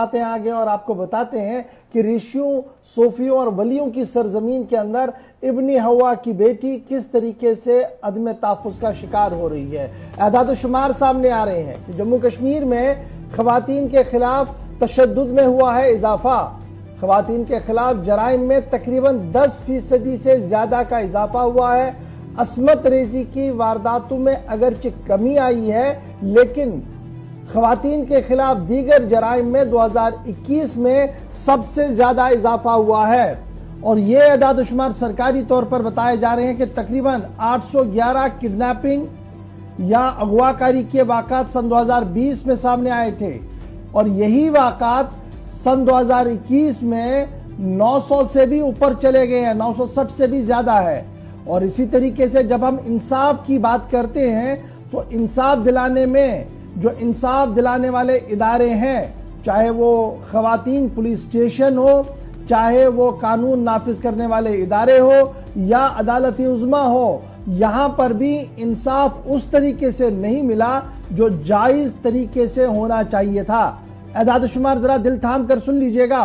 आते हैं आगे और आपको बताते हैं कि ऋषियों, सूफियों और वलियों की सरजमीन के अंदर इब्नी हवा की बेटी किस तरीके से अदम तहफ़्फ़ुज़ का शिकार हो रही है। एदाद शुमार सामने आ रहे हैं कि जम्मू कश्मीर में ख़वातीन के खिलाफ तशद्दुद में हुआ है इजाफा। ख़वातीन के खिलाफ जराइम में तकरीबन 10% से ज्यादा का इजाफा हुआ है। अस्मत रेजी की वारदातों में अगरचे कमी आई है, लेकिन ख़वातीन के खिलाफ दीगर जराइम में 2021 में सबसे ज्यादा इजाफा हुआ है। और ये एदाद शुमार सरकारी तौर पर बताए जा रहे हैं कि तकरीबन 811 किडनैपिंग या अगवाकारी के वाक़ात सन 2020 में सामने आए थे और यही वाक़ात सन 2021 में 900 से भी ऊपर चले गए हैं, 960 से भी ज्यादा है। और इसी तरीके से जब हम इंसाफ की बात करते हैं तो इंसाफ दिलाने में जो इंसाफ दिलाने वाले इदारे हैं, चाहे वो ख़वातीन पुलिस स्टेशन हो, चाहे वो कानून नाफिज करने वाले इदारे हो या अदालती उज़्मा हो, यहां पर भी इंसाफ उस तरीके से नहीं मिला जो जायज तरीके से होना चाहिए था। एदाद शुमार जरा दिल थाम कर सुन लीजिएगा,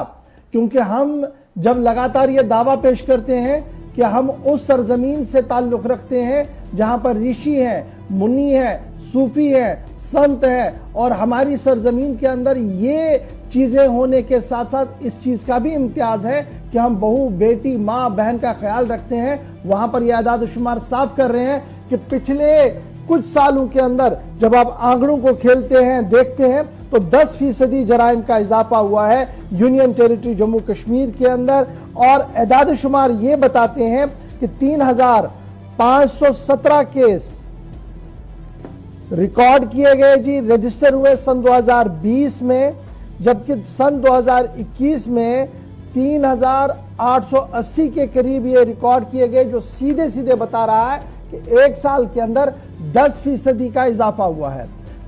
क्योंकि हम जब लगातार ये दावा पेश करते हैं कि हम उस सरजमीन से ताल्लुक रखते हैं जहां पर ऋषि हैं, मुन्नी है, सूफी है, संत है, और हमारी सरजमीन के अंदर ये चीजें होने के साथ साथ इस चीज का भी इम्तियाज है कि हम बहू, बेटी, माँ, बहन का ख्याल रखते हैं। वहां पर यह आदाद शुमार साफ कर रहे हैं कि पिछले कुछ सालों के अंदर जब आप आंकड़ों को खेलते हैं, देखते हैं, तो 10% जराइम का इजाफा हुआ है यूनियन टेरिटरी जम्मू कश्मीर के अंदर। और एदाद शुमार ये बताते हैं कि 3517 केस रिकॉर्ड किए गए जी, रजिस्टर हुए सन 2020 में, जबकि सन 2021 में 3880 के करीब ये रिकॉर्ड किए गए, जो सीधे सीधे बता रहा है कि एक साल के अंदर 10% का इजाफा हुआ है।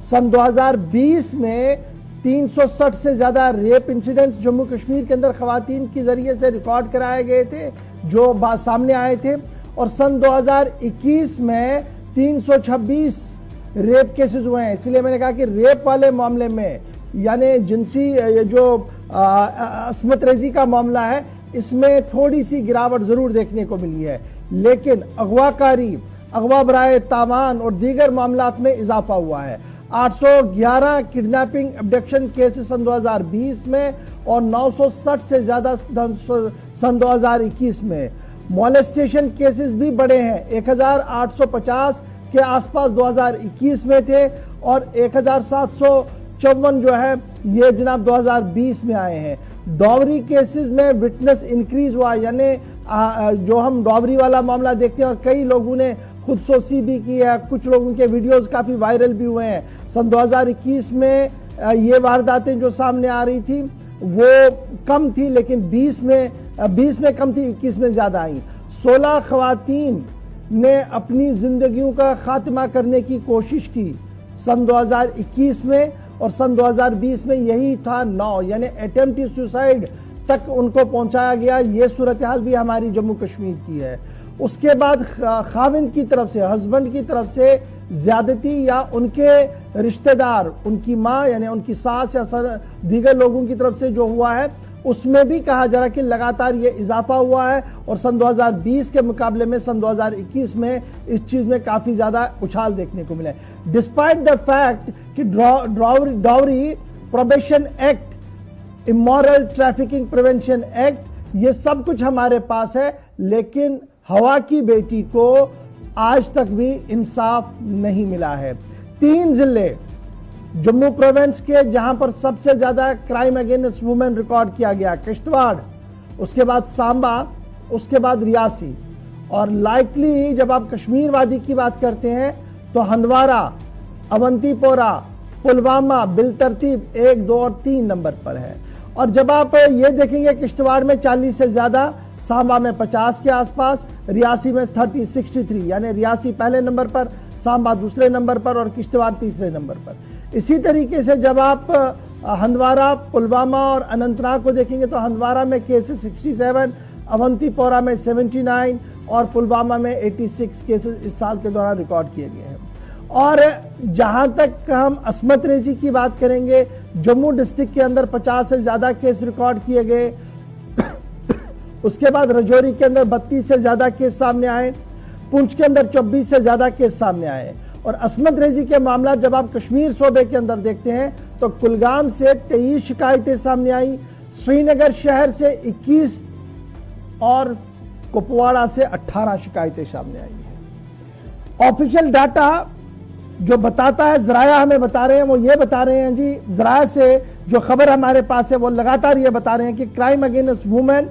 सन 2020 में 360 से ज्यादा रेप इंसिडेंट्स जम्मू कश्मीर के अंदर ख़वातीन के जरिए से रिकॉर्ड कराए गए थे, जो सामने आए थे। और सन 2021 में 326 रेप केसेस हुए हैं। इसलिए मैंने कहा कि रेप वाले मामले में, यानी जिनसी जो अस्मत रेजी का मामला है, इसमें थोड़ी सी गिरावट जरूर देखने को मिली है, लेकिन अगवाकारी, अगवा बराए तावान और दीगर मामलात में इजाफा हुआ है। 811 किडनैपिंग अब्डक्शन केसेस सन 2020 में और 960 से ज्यादा सन 2021 में। मोलेस्टेशन केसेस भी बढ़े हैं, 1850 के आसपास 2021 में थे और 1754 जो है ये जनाब 2020 में आए हैं। डॉवरी केसेस में विटनेस इंक्रीज हुआ, यानी जो हम डॉवरी वाला मामला देखते हैं और कई लोगों ने खुदसोसी भी की है, कुछ लोगों के वीडियोस काफी वायरल भी हुए हैं। सन 2021 में ये वारदातें जो सामने आ रही थी वो कम थी, लेकिन 20 में कम थी, 21 में ज्यादा आई। 16 ख़वातीन ने अपनी जिंदगियों का खात्मा करने की कोशिश की सन 2021 में, और सन 2020 में यही था 9, यानी अटेम्प्ट टू सुसाइड तक उनको पहुंचाया गया। ये सूरत हाल भी हमारी जम्मू कश्मीर की है। उसके बाद खाविन की तरफ से, हस्बैंड की तरफ से ज्यादती या उनके रिश्तेदार, उनकी माँ यानी उनकी सास या दीगर लोगों की तरफ से जो हुआ है, उसमें भी कहा जा रहा है कि लगातार ये इजाफा हुआ है। और सन 2020 के मुकाबले में सन 2021 में इस चीज में काफी ज्यादा उछाल देखने को मिला है। डिस्पाइट द फैक्ट कि dowry probation act, immoral trafficking prevention act, ये सब कुछ हमारे पास है, लेकिन हवा की बेटी को आज तक भी इंसाफ नहीं मिला है। 3 जिले जम्मू प्रोविंस के जहां पर सबसे ज्यादा क्राइम अगेंस्ट वुमेन रिकॉर्ड किया गया, किश्तवाड़, उसके बाद सांबा, उसके बाद रियासी, और लाइकली जब आप कश्मीर वादी की बात करते हैं तो हंदवारा, अवंतीपोरा, पुलवामा बिलतरतीब 1, 2 और 3 नंबर पर है। और जब आप ये देखेंगे किश्तवाड़ में 40 से ज्यादा, सांबा में 50 के आसपास, रियासी में 63, यानी रियासी पहले नंबर पर, सांबा दूसरे नंबर पर और किश्तवाड़ तीसरे नंबर पर। इसी तरीके से जब आप हंदवारा, पुलवामा और अनंतनाग को देखेंगे तो हंदवारा में केसेस 67, अवंतीपोरा में 79 और पुलवामा में 86 केसेस इस साल के दौरान रिकॉर्ड किए गए हैं। اور جہاں تک ہم عصمت ریزی کی بات کریں گے، جموں ڈسٹرکٹ کے اندر 50 سے زیادہ کیس ریکارڈ کیے گئے، اس کے بعد رجوری کے اندر 32 سے زیادہ کیس سامنے آئے، پونچھ کے اندر 24 سے زیادہ کیس سامنے آئے، اور عصمت ریزی کے معاملات جب آپ کشمیر صوبے کے اندر دیکھتے ہیں تو کلگام سے 23 شکایتیں سامنے آئی، سری نگر شہر سے 21 اور کپواڑہ سے 18 شکایتیں سامنے آئی ہیں۔ آفیشل ڈاٹا جو بتاتا ہے، ذرائع ہمیں بتا رہے ہیں، وہ یہ بتا رہے ہیں جی، ذرائع سے جو خبر ہمارے پاس ہے وہ لگاتار یہ بتا رہے ہیں کہ کرائم اگینسٹ وومن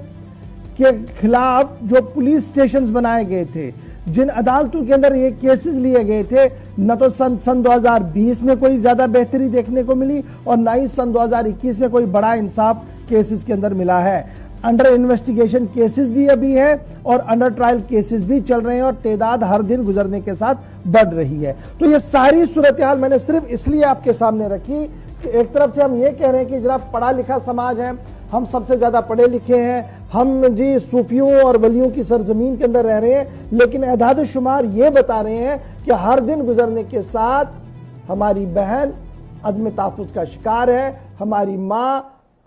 کے خلاف جو پولیس سٹیشنز بنائے گئے تھے، جن عدالتوں کے اندر یہ کیسز لیے گئے تھے، نہ تو سن 2020 میں کوئی زیادہ بہتری دیکھنے کو ملی اور نہ ہی سن 2021 میں کوئی بڑا انصاف کیسز کے اندر ملا ہے۔ انڈر انویسٹیگیشن کیسز بھی ابھی ہے اور انڈر ٹرائل کیسز بھی چل رہے ہیں اور تعداد ہر دن گزرنے کے ساتھ بڑھ رہی ہے۔ تو یہ ساری صورتحال میں نے صرف اس لیے آپ کے سامنے رکھی کہ ایک طرف سے ہم یہ کہہ رہے ہیں کہ جناب پڑھا لکھا سماج ہے، ہم سب سے زیادہ پڑھے لکھے ہیں، ہم جی صوفیوں اور ولیوں کی سرزمین کے اندر رہ رہے ہیں، لیکن اعداد و شمار یہ بتا رہے ہیں کہ ہر دن گزرنے کے ساتھ ہماری بہن عدم تحفظ کا شکار ہے، ہماری ماں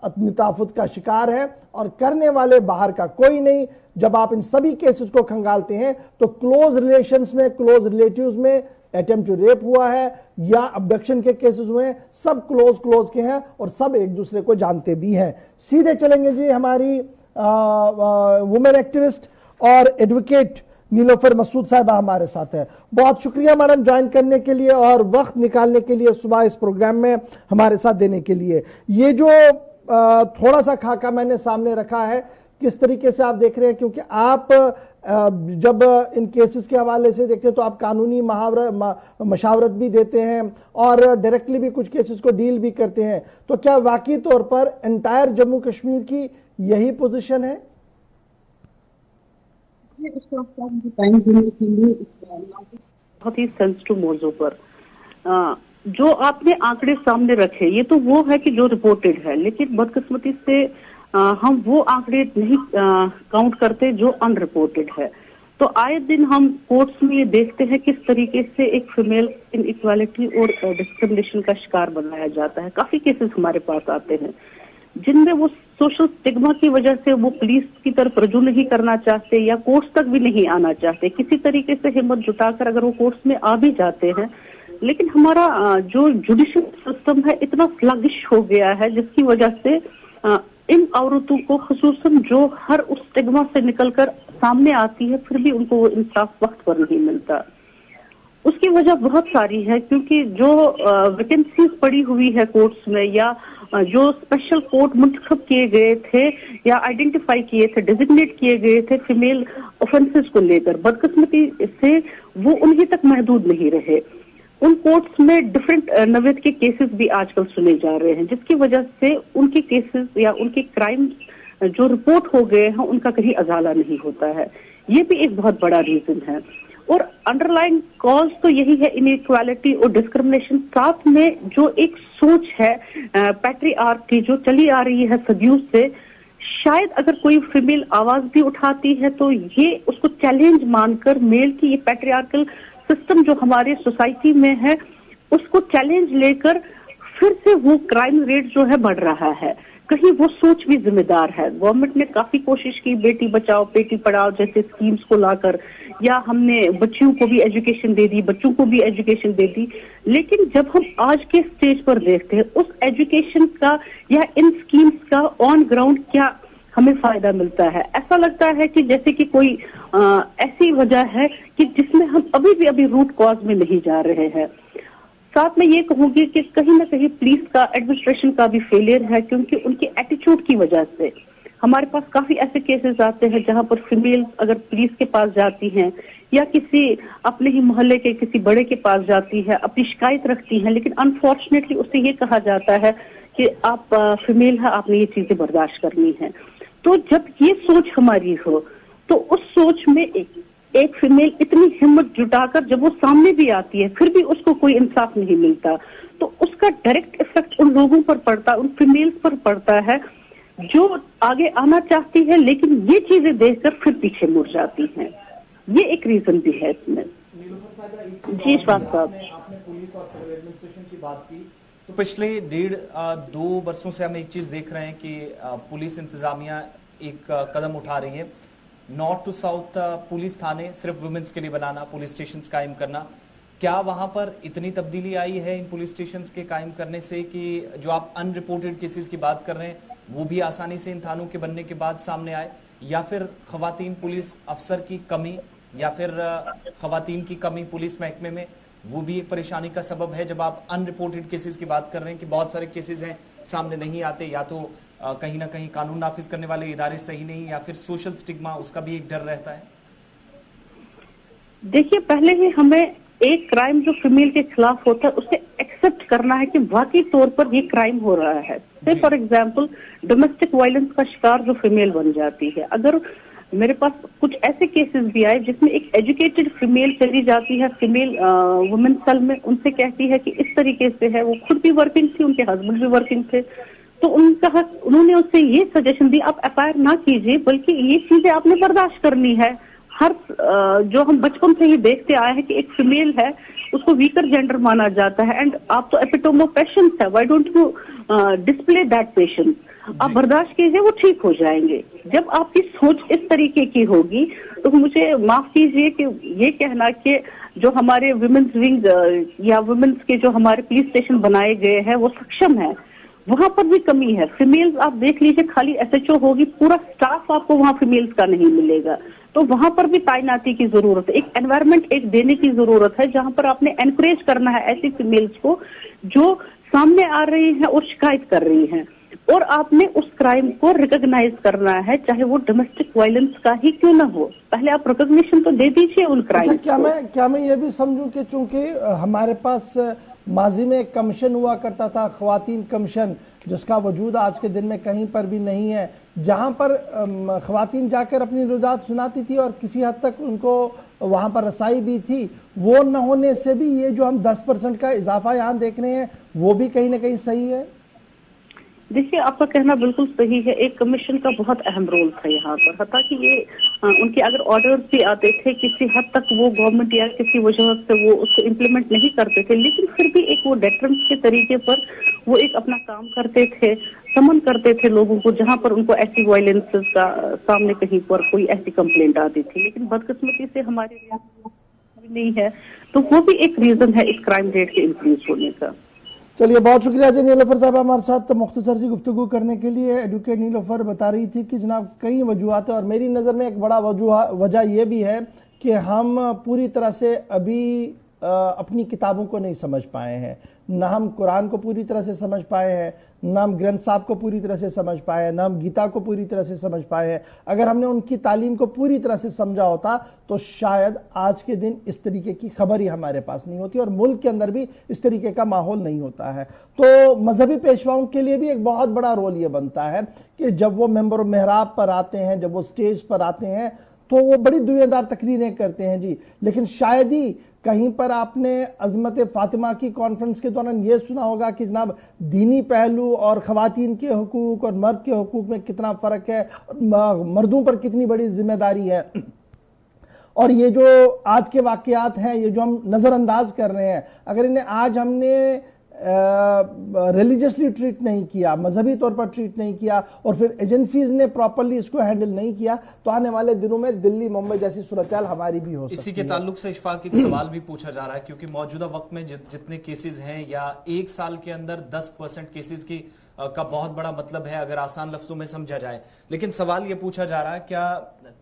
عدم تحفظ کا شکار ہے، اور کرنے والے باہر کا کوئی نہیں۔ جب آپ ان سبھی کیسز کو کھنگالتے ہیں تو کلوز ریلیشنز میں، کلوز ریلیٹیوز میں اٹیمپٹ ٹو ریپ ہوا ہے یا ابڈکشن کے کیسز ہوئے ہیں، سب کلوز کے ہیں اور سب ایک دوسرے کو جانتے بھی ہیں۔ سیدھے چلیں گے جی ہماری وومن ایکٹیوسٹ اور ایڈوکیٹ نیلوفر مسعود صاحبہ ہمارے ساتھ ہے۔ بہت شکریہ میڈم جوائن کرنے کے لیے اور وقت نکالنے کے لیے صبح اس پروگرام میں ہمارے ساتھ دینے کے لیے۔ یہ جو تھوڑا سا خاکہ میں نے سامنے رکھا ہے، کس طریقے سے آپ دیکھ رہے ہیں؟ کیونکہ آپ جب ان کیسز کے حوالے سے دیکھتے ہیں تو آپ قانونی مشاورت بھی دیتے ہیں اور ڈائریکٹلی بھی کچھ کیسز کو ڈیل بھی کرتے ہیں، تو کیا واقعی طور پر انٹائر جموں کشمیر کی یہی پوزیشن ہے؟ بہت ہی سینسٹیو موضوع پر جو آپ نے آنکڑے سامنے رکھے، یہ تو وہ ہے کہ جو رپورٹڈ ہے، لیکن بدقسمتی سے ہم وہ آنکڑے نہیں کاؤنٹ کرتے جو ان رپورٹڈ ہے۔ تو آئے دن ہم کورٹس میں یہ دیکھتے ہیں کس طریقے سے ایک فیمیل ان ایکوالٹی اور ڈسکرمنیشن کا شکار بنایا جاتا ہے۔ کافی کیسز ہمارے پاس آتے ہیں جن میں وہ سوشل اسٹگما کی وجہ سے وہ پولیس کی طرف رجوع نہیں کرنا چاہتے یا کورٹس تک بھی نہیں آنا چاہتے، کسی طریقے سے ہمت جٹا کر اگر وہ کورٹس میں آ بھی جاتے ہیں، لیکن ہمارا جو جوڈیشل سسٹم ہے اتنا سلگش ہو گیا ہے جس کی وجہ سے ان عورتوں کو خصوصاً جو ہر اس اسٹگما سے نکل کر سامنے آتی ہے پھر بھی ان کو وہ انصاف وقت پر نہیں ملتا۔ اس کی وجہ بہت ساری ہے، کیونکہ جو ویکنسیز پڑی ہوئی ہے کورٹس میں یا جو اسپیشل کورٹ منتخب کیے گئے تھے یا آئیڈینٹیفائی کیے تھے، ڈیزگنیٹ کیے گئے تھے فیمیل اوفینسز کو لے کر، بدقسمتی سے وہ انہی تک محدود نہیں رہے۔ ان کورٹس میں ڈفرینٹ نوعیت کے کیسز بھی آج کل سنے جا رہے ہیں، جس کی وجہ سے ان کے کیسز یا ان کے کرائم جو رپورٹ ہو گئے ہیں ان کا کہیں ازالہ نہیں ہوتا ہے۔ یہ بھی ایک بہت بڑا ریزن ہے، اور انڈر لائن کاز تو یہی ہے ان ایکوالٹی اور ڈسکرمنیشن، ساتھ میں جو ایک سوچ ہے پیٹری آرک کی جو چلی آ رہی ہے صدیوں سے، شاید اگر کوئی فیمیل آواز بھی اٹھاتی ہے تو یہ اس کو چیلنج مان کر میل کی یہ پیٹری آرکل سسٹم جو ہمارے سوسائٹی میں ہے اس کو چیلنج لے کر پھر سے وہ کرائم ریٹ جو ہے بڑھ رہا ہے۔ کہیں وہ سوچ بھی ذمہ دار ہے۔ گورنمنٹ نے کافی کوشش کی بیٹی بچاؤ بیٹی پڑھاؤ جیسے اسکیمز کو لا کر، یا ہم نے بچیوں کو بھی ایجوکیشن دے دی، بچوں کو بھی ایجوکیشن دے دی، لیکن جب ہم آج کے سٹیج پر دیکھتے ہیں اس ایجوکیشن کا یا ان اسکیمز کا آن گراؤنڈ کیا ہمیں فائدہ ملتا ہے، ایسا لگتا ہے کہ جیسے کہ کوئی ایسی وجہ ہے کہ جس میں ہم ابھی روٹ کاز میں نہیں جا رہے ہیں۔ ساتھ میں یہ کہوں گی کہ کہیں نہ کہیں پولیس کا ایڈمنسٹریشن کا بھی فیلئر ہے، کیونکہ ان کے ایٹیچیوڈ کی وجہ سے ہمارے پاس کافی ایسے کیسز آتے ہیں جہاں پر فیمیل اگر پولیس کے پاس جاتی ہیں یا کسی اپنے ہی محلے کے کسی بڑے کے پاس جاتی ہے، اپنی شکایت رکھتی ہیں، لیکن انفارچونیٹلی اس سے یہ کہا جاتا ہے کہ آپ فیمیل ہیں، آپ نے یہ چیزیں برداشت کرنی ہیں۔ تو جب یہ سوچ ہماری ہو تو اس سوچ میں ایک فیمیل اتنی ہمت جٹا کر جب وہ سامنے بھی آتی ہے پھر بھی اس کو کوئی انصاف نہیں ملتا، تو اس کا ڈائریکٹ افیکٹ ان لوگوں پر پڑتا ہے، ان فیمیلز پر پڑتا ہے جو آگے آنا چاہتی ہے لیکن یہ چیزیں دیکھ کر پھر پیچھے مڑ جاتی ہیں۔ یہ ایک ریزن بھی ہے اس میں۔ जी श्रीवास्तव साहब, आपने पुलिस और सिविल एडमिनिस्ट्रेशन की बात की, तो पिछले 1.5-2 वर्षों से हम एक चीज देख रहे हैं कि पुलिस इंतजामिया एक कदम उठा रही है। नॉर्थ टू साउथ पुलिस थाने सिर्फ वुमेन्स के लिए बनाना, पुलिस स्टेशंस कायम करना। क्या वहां पर इतनी तब्दीली आई है इन पुलिस स्टेशंस के कायम करने से कि जो आप अनरिपोर्टेड केसेस की बात कर रहे हैं वो भी आसानी से इन थानों के बनने के बाद सामने आए, या फिर खवातीन पुलिस अफसर की कमी या फिर खवातीन की कमी पुलिस महकमे में वो भी एक परेशानी का सबब है? जब आप अनरिपोर्टेड केसेस की बात कर रहे हैं कि बहुत सारे केसेस हैं सामने नहीं आते, या तो कहीं ना कहीं कानून नाफिज करने वाले इदारे सही नहीं, या फिर सोशल स्टिग्मा, उसका भी एक डर रहता है। देखिए, पहले ही हमें एक क्राइम जो फीमेल के खिलाफ होता है उसे एक्सेप्ट करना है कि वाकई तौर पर ये क्राइम हो रहा है। से फॉर एग्जांपल डोमेस्टिक वायलेंस का शिकार जो फीमेल बन जाती है, अगर मेरे पास कुछ ऐसे केसेस भी आए जिसमें एक एजुकेटेड फीमेल चली जाती है फीमेल वुमेन सेल में, उनसे कहती है कि इस तरीके से है, वो खुद भी वर्किंग थी, उनके हस्बैंड भी वर्किंग थे, तो उन्होंने उससे ये सजेशन दी आप एफआईआर ना कीजिए, बल्कि ये चीजें आपने बर्दाश्त करनी है। हर जो हम बचपन से ही देखते आए हैं कि एक फीमेल है उसको वीकर जेंडर माना जाता है, एंड आप तो एपिटोम ऑफ पेशेंस है, why don't you display that patience, आप बर्दाश्त कीजिए, वो ठीक हो जाएंगे। जब आपकी सोच इस तरीके की होगी तो मुझे माफ कीजिए कि ये कहना कि जो हमारे वुमेन्स विंग या वुमेन्स के जो हमारे पुलिस स्टेशन बनाए गए हैं वो सक्षम है, वहां पर भी कमी है। फीमेल्स आप देख लीजिए, खाली एसएचओ होगी, पूरा स्टाफ आपको वहां फीमेल्स का नहीं मिलेगा, तो वहां पर भी तैनाती की जरूरत है, एक एनवायरनमेंट एक देने की जरूरत है जहां पर आपने एनकरेज करना है ऐसी फीमेल्स को जो सामने आ रही हैं और शिकायत कर रही हैं, और आपने उस क्राइम को रिकॉग्नाइज करना है, चाहे वो डोमेस्टिक वायलेंस का ही क्यों ना हो, पहले आप रिकॉग्निशन तो दे दीजिए उन क्राइम। क्या मैं ये भी समझूं कि चूंकि हमारे पास माजी में एक कमीशन हुआ करता था, खवातीन कमीशन, जिसका वजूद आज के दिन में कहीं पर भी नहीं है, जहां पर खवातीन जाकर अपनी रुदात सुनाती थी और किसी हद तक उनको वहां पर रसाई भी थी, वो न होने से भी ये जो हम 10% का इजाफा यहाँ देख रहे हैं वो भी कहीं ना कहीं सही है। देखिए, आपका कहना बिल्कुल सही है, एक कमीशन का बहुत अहम रोल था यहाँ पर, हालांकि ये उनके अगर ऑर्डर्स भी आते थे किसी हद तक वो गवर्नमेंट या किसी वजह से वो उसको इम्प्लीमेंट नहीं करते थे, लेकिन फिर भी एक वो डेटरेंस के तरीके पर वो एक अपना काम करते थे, समन करते थे लोगों को जहां पर उनको ऐसी वायलेंसेस का सामने कहीं पर कोई ऐसी कंप्लेंट आती थी। लेकिन बदकिस्मती से हमारे यहाँ नहीं है, तो वो भी एक रीजन है इस क्राइम रेट के इंक्रीज होने का। चलिए, बहुत शुक्रिया जी नीलोफर साहब हमारे साथ मुख्तसर सी गुफ्तगू करने के लिए। एडवोकेट नीलोफर बता रही थी कि जनाब कई वजूहत है, और मेरी नज़र में एक बड़ा वजह यह भी है कि हम पूरी तरह से अभी अपनी किताबों को नहीं समझ पाए हैं, न हम कुरान को पूरी तरह से समझ पाए हैं, न हम ग्रंथ साहब को पूरी तरह से समझ पाए हैं, न हम गीता को पूरी तरह से समझ पाए हैं। अगर हमने उनकी तालीम को पूरी तरह से समझा होता तो शायद आज के दिन इस तरीके की खबर ही हमारे पास नहीं होती और मुल्क के अंदर भी इस तरीके का माहौल नहीं होता है। तो मजहबी पेशवाओं के लिए भी एक बहुत बड़ा रोल ये बनता है कि जब वो मेंबर मेहराब पर आते हैं, जब वो स्टेज पर आते हैं, तो वो बड़ी दुनियादार तकरीरें करते हैं जी, लेकिन शायद ही कहीं पर आपने अजमत फातिमा की कॉन्फ्रेंस के दौरान ये सुना होगा कि जनाब दीनी पहलू और खवातीन के हुकूक और मर्द के हुकूक में कितना फर्क है, मर्दों पर कितनी बड़ी जिम्मेदारी है। और ये जो आज के वाकयात हैं, ये जो हम नजरअंदाज कर रहे हैं, अगर इन्हें आज हमने रिलीजियसली ट्रीट नहीं किया, मजहबी तौर पर ट्रीट नहीं किया, और फिर एजेंसीज ने प्रॉपर्ली इसको हैंडल नहीं किया, तो आने वाले दिनों में दिल्ली मुंबई जैसी सूरत-ए-हाल हमारी भी हो सकती है। इसी के ताल्लुक से इशफाक एक सवाल भी पूछा जा रहा है, क्योंकि मौजूदा वक्त में जितने केसेस हैं, या एक साल के अंदर 10% केसेस की का बहुत बड़ा मतलब है अगर आसान लफ्जों में समझा जाए, लेकिन सवाल यह पूछा जा रहा है, क्या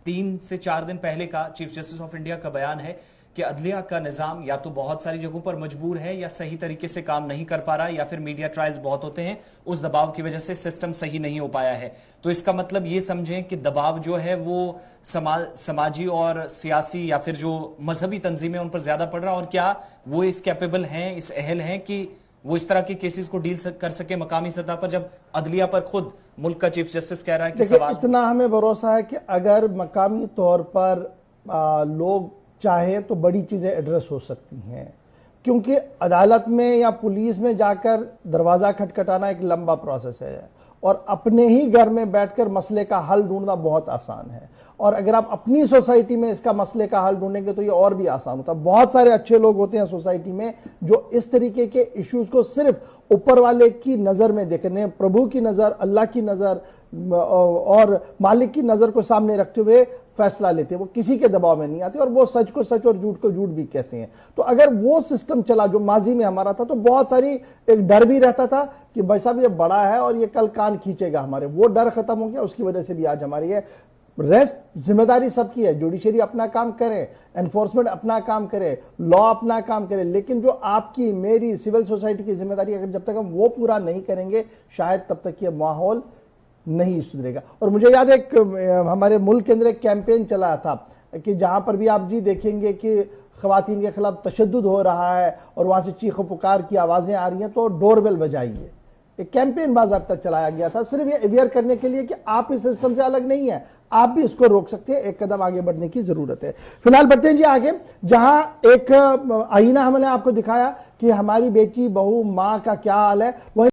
3 से 4 दिन पहले का चीफ जस्टिस ऑफ इंडिया का बयान है कि अदलिया का निजाम या तो बहुत सारी जगहों पर मजबूर है, या सही तरीके से काम नहीं कर पा रहा है, या फिर मीडिया ट्रायल्स बहुत होते हैं, उस दबाव की वजह से सिस्टम सही नहीं हो पाया है। तो इसका मतलब ये समझें कि दबाव जो है वो समाजी और सियासी या फिर जो मजहबी तंजीमें उन पर ज्यादा पड़ रहा है, और क्या वो इस कैपेबल हैं, इस अहल हैं कि वो इस तरह के केसेस को डील कर सके मकामी सतह पर, जब अदलिया पर खुद मुल्क का चीफ जस्टिस कह रहा है कि सवाल। इतना हमें भरोसा है कि अगर मकामी तौर पर लोग चाहे तो बड़ी चीजें एड्रेस हो सकती हैं, क्योंकि अदालत में या पुलिस में जाकर दरवाजा खटखटाना एक लंबा प्रोसेस है, और अपने ही घर में बैठकर मसले का हल ढूंढना बहुत आसान है। اور اگر آپ اپنی سوسائٹی میں اس کا مسئلے کا حل ڈھونڈیں گے تو یہ اور بھی آسان ہوتا ہے. بہت سارے اچھے لوگ ہوتے ہیں سوسائٹی میں جو اس طریقے کے ایشوز کو صرف اوپر والے کی نظر میں دیکھنے، پربھو کی نظر، اللہ کی نظر اور مالک کی نظر کو سامنے رکھتے ہوئے فیصلہ لیتے ہیں. وہ کسی کے دباؤ میں نہیں آتے اور وہ سچ کو سچ اور جھوٹ کو جھوٹ بھی کہتے ہیں. تو اگر وہ سسٹم چلا جو ماضی میں ہمارا تھا تو بہت ساری ایک ڈر بھی رہتا تھا کہ بھائی صاحب یہ بڑا ہے اور یہ کل کان کھینچے گا ہمارے. وہ ڈر ختم ہو گیا، اس کی وجہ سے بھی آج ہماری ہے. ریسٹ ذمہ داری سب کی ہے. جوڈیشری اپنا کام کرے، انفورسمنٹ اپنا کام کرے، لا اپنا کام کرے، لیکن جو آپ کی میری سول سوسائٹی کی ذمہ داری اگر جب تک ہم وہ پورا نہیں کریں گے شاید تب تک یہ ماحول نہیں سدھرے گا. اور مجھے یاد ہے ہمارے ملک کے اندر ایک کیمپین چلا تھا کہ جہاں پر بھی آپ جی دیکھیں گے کہ خواتین کے خلاف تشدد ہو رہا ہے اور وہاں سے چیخ و پکار کی آوازیں آ رہی ہیں تو ڈور بیل بجائیے. ایک کیمپین باضابطہ چلایا گیا تھا صرف یہ اویئر کرنے کے لیے کہ آپ اس سسٹم سے الگ نہیں ہیں، آپ بھی اس کو روک سکتے ہیں. ایک قدم آگے بڑھنے کی ضرورت ہے. فی الحال بڑھتے ہیں جی آگے، جہاں ایک آئینہ ہم نے آپ کو دکھایا کہ ہماری بیٹی بہو ماں کا کیا حال ہے، وہیں